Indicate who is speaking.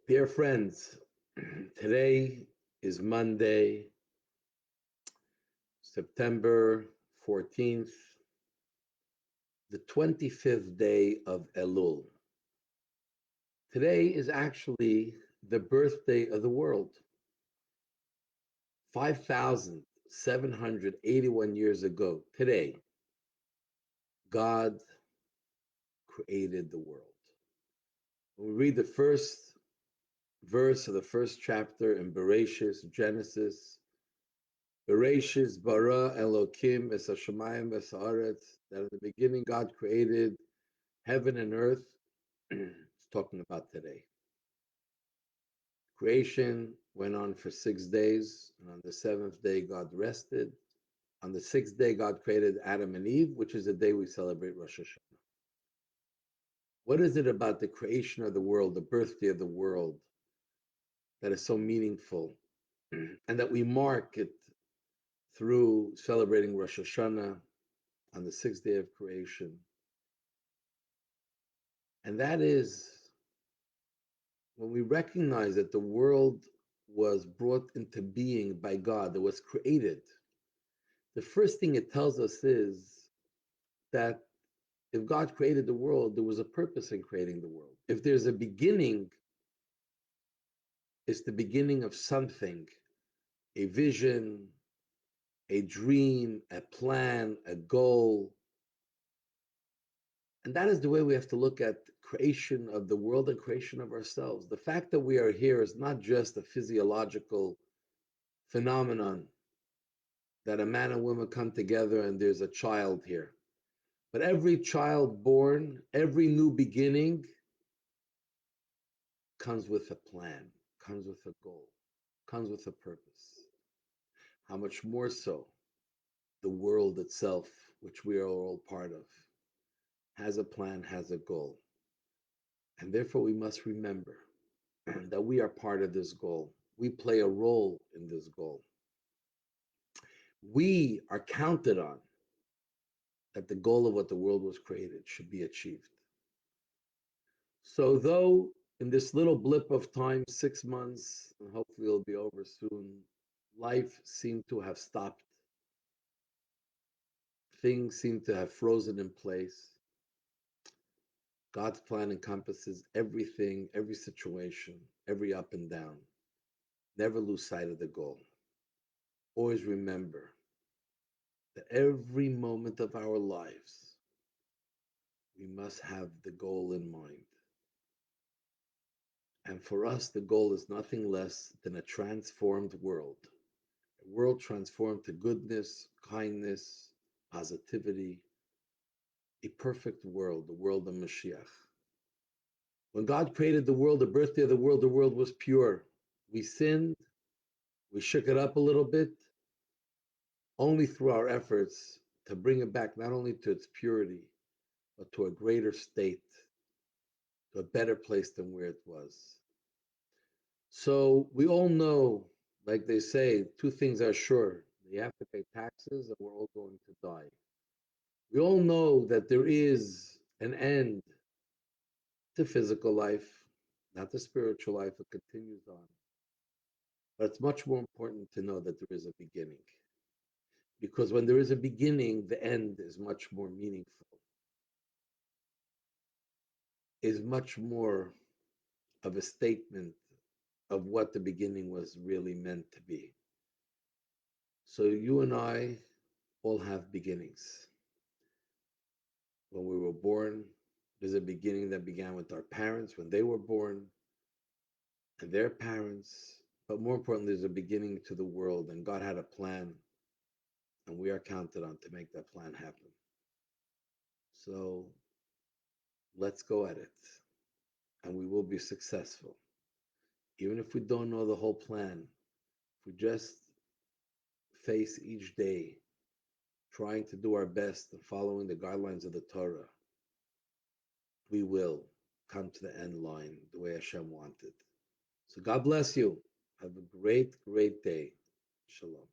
Speaker 1: Dear friends, today is Monday, September 14th, the 25th day of Elul. Today is actually the birthday of the world. 5,781 years ago, today, God created the world. When we read the first verse of the first chapter in Bereshis, Genesis, Bereshis bara Elokim es hashamayim es haaretz, that in the beginning God created heaven and earth. It's talking about today. Creation went on for 6 days, and on the seventh day God rested. On the sixth day God created Adam and Eve, which is the day we celebrate Rosh Hashanah. What is it about the creation of the world, the birthday of the world, that is so meaningful, and that we mark it through celebrating Rosh Hashanah on the sixth day of creation? And that is when we recognize that the world was brought into being by God, that was created. The first thing it tells us is that if God created the world, there was a purpose in creating the world. If there's a beginning, it's the beginning of something, a vision, a dream, a plan, a goal. And that is the way we have to look at creation of the world and creation of ourselves. The fact that we are here is not just a physiological phenomenon that a man and woman come together and there's a child here. But every child born, every new beginning comes with a plan, comes with a goal, comes with a purpose. How much more so the world itself, which we are all part of, has a plan, has a goal. And therefore we must remember that we are part of this goal. We play a role in this goal. We are counted on that the goal of what the world was created should be achieved. So though in this little blip of time, 6 months, and hopefully it'll be over soon, life seemed to have stopped. Things seem to have frozen in place. God's plan encompasses everything, every situation, every up and down. Never lose sight of the goal. Always remember that every moment of our lives, we must have the goal in mind. And for us, the goal is nothing less than a transformed world. A world transformed to goodness, kindness, positivity, a perfect world, the world of Mashiach. When God created the world, the birthday of the world was pure. We sinned, we shook it up a little bit, only through our efforts to bring it back not only to its purity, but to a greater state, to a better place than where it was. So we all know, like they say, two things are sure. You have to pay taxes and we're all going to die. We all know that there is an end to physical life, not the spiritual life. It continues on. But it's much more important to know that there is a beginning. Because when there is a beginning, the end is much more meaningful, is much more of a statement of what the beginning was really meant to be. So you and I all have beginnings. When we were born, there's a beginning that began with our parents when they were born and their parents. But more importantly, there's a beginning to the world, and God had a plan, and we are counted on to make that plan happen. So let's go at it, and we will be successful. Even if we don't know the whole plan, if we just face each day trying to do our best and following the guidelines of the Torah, we will come to the end line the way Hashem wanted. So God bless you. Have a great, great day. Shalom.